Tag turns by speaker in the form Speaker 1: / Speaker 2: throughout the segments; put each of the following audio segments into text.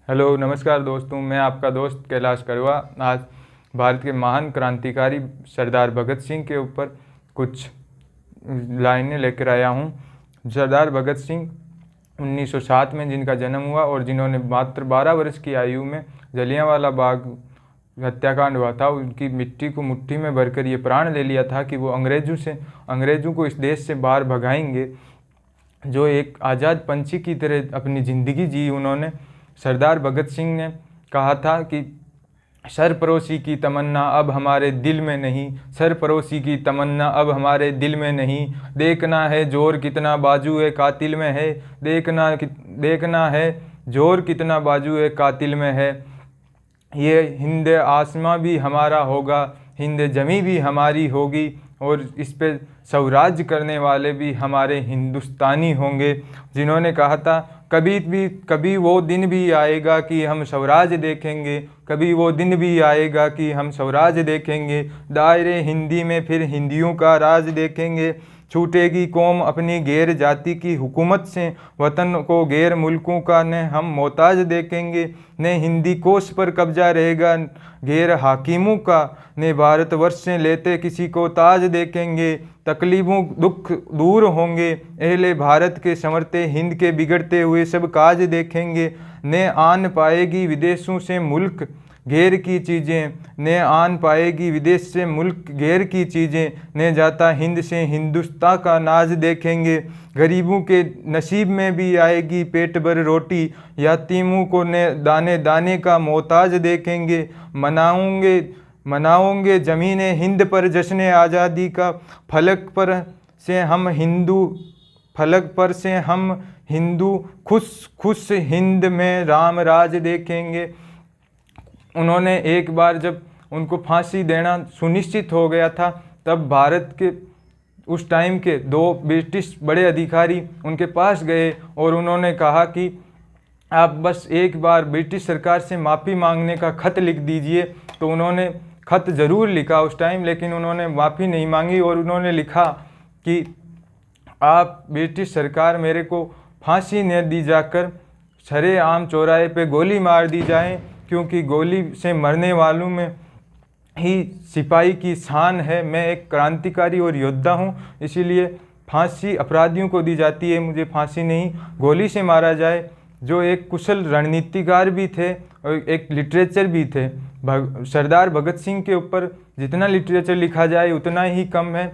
Speaker 1: Hello नमस्कार दोस्तों, मैं आपका दोस्त कैलाश करवा आज भारत के महान क्रांतिकारी सरदार भगत सिंह के ऊपर कुछ लाइनें लेकर आया हूँ। सरदार भगत सिंह 1907 में जिनका जन्म हुआ और जिन्होंने मात्र 12 वर्ष की आयु में जलियांवाला बाग हत्याकांड हुआ था, उनकी मिट्टी को मुट्ठी में भरकर ये प्राण ले लिया था कि वो अंग्रेज़ों को इस देश से बाहर भगाएंगे। जो एक आज़ाद पंछी की तरह अपनी ज़िंदगी जी उन्होंने। सरदार भगत सिंह ने कहा था कि सरफरोशी की तमन्ना अब हमारे दिल में नहीं, सरफरोशी की तमन्ना अब हमारे दिल में नहीं। देखना है जोर कितना बाजुए कातिल में है, देखना है जोर कितना बाजुए कातिल में है। ये हिंद आसमां भी हमारा होगा, हिंद जमी भी हमारी होगी और इस पे स्वराज्य करने वाले भी हमारे हिंदुस्तानी होंगे। जिन्होंने कहा था कभी वो दिन भी आएगा कि हम स्वराज्य देखेंगे, कभी वो दिन भी आएगा कि हम स्वराज्य देखेंगे। दायरे हिंदी में फिर हिंदियों का राज देखेंगे। छूटेगी कौम अपनी गैर जाति की हुकूमत से, वतन को गैर मुल्कों का न हम मोहताज देखेंगे। न हिंदी कोश पर कब्जा रहेगा गैर हाकिमों का, ने भारतवर्ष से लेते किसी को ताज देखेंगे। तकलीफों दुख दूर होंगे, अहले भारत के संवरते हिंद के बिगड़ते हुए सब काज देखेंगे। न आन पाएगी विदेशों से मुल्क गैर की चीज़ें, न आन पाएगी विदेश से मुल्क गैर की चीज़ें। न जाता हिंद से हिंदुस्तान का नाज देखेंगे। गरीबों के नसीब में भी आएगी पेट भर रोटी, यतीमों को न दाने दाने का मोहताज देखेंगे। मनाओगे ज़मीन हिंद पर जश्न आज़ादी का, फलक पर से हम हिंदू खुश हिंद में राम राज देखेंगे। उन्होंने एक बार जब उनको फांसी देना सुनिश्चित हो गया था, तब भारत के उस टाइम के 2 ब्रिटिश बड़े अधिकारी उनके पास गए और उन्होंने कहा कि आप बस एक बार ब्रिटिश सरकार से माफ़ी मांगने का ख़त लिख दीजिए। तो उन्होंने ख़त ज़रूर लिखा उस टाइम, लेकिन उन्होंने माफ़ी नहीं मांगी और उन्होंने लिखा कि आप ब्रिटिश सरकार मेरे को फांसी न दी जाकर सरेआम चौराहे पे गोली मार दी जाए, क्योंकि गोली से मरने वालों में ही सिपाही की शान है। मैं एक क्रांतिकारी और योद्धा हूँ, इसीलिए फांसी अपराधियों को दी जाती है, मुझे फांसी नहीं, गोली से मारा जाए। जो एक कुशल रणनीतिकार भी थे और एक लिटरेचर भी थे। सरदार भगत सिंह के ऊपर जितना लिटरेचर लिखा जाए उतना ही कम है।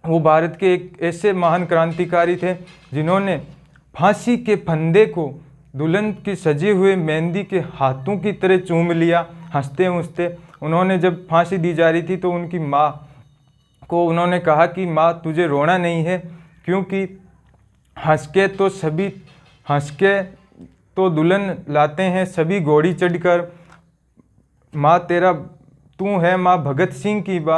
Speaker 1: वो भारत के एक ऐसे महान क्रांतिकारी थे जिन्होंने फांसी के फंदे को दुल्हन की सजे हुए मेहंदी के हाथों की तरह चूम लिया हंसते हंसते। उन्होंने जब फांसी दी जा रही थी तो उनकी माँ को उन्होंने कहा कि माँ तुझे रोना नहीं है, क्योंकि हंस के तो दुल्हन लाते हैं सभी घोड़ी चढ़कर। माँ तेरा तू है माँ भगत सिंह की बा,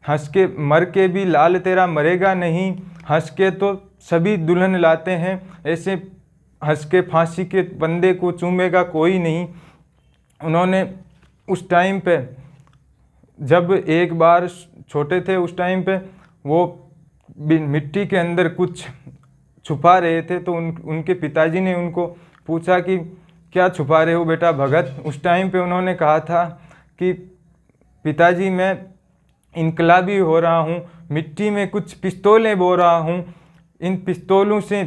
Speaker 1: हंस के मर के भी लाल तेरा मरेगा नहीं। हंस के तो सभी दुल्हन लाते हैं, ऐसे हंस के फांसी के बंदे को चूमेगा कोई नहीं। उन्होंने उस टाइम पे जब एक बार छोटे थे, उस टाइम पे वो मिट्टी के अंदर कुछ छुपा रहे थे, तो उनके पिताजी ने उनको पूछा कि क्या छुपा रहे हो बेटा भगत। उस टाइम पे उन्होंने कहा था कि पिताजी मैं इनकलाबी हो रहा हूँ, मिट्टी में कुछ पिस्तौलें बो रहा हूँ, इन पिस्तौलों से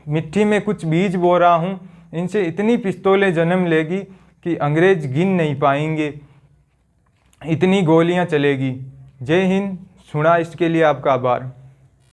Speaker 1: मिट्टी में कुछ बीज बो रहा हूँ, इनसे इतनी पिस्तौलें जन्म लेगी कि अंग्रेज गिन नहीं पाएंगे, इतनी गोलियाँ चलेगी। जय हिंद। सुना इसके लिए आपका आभार।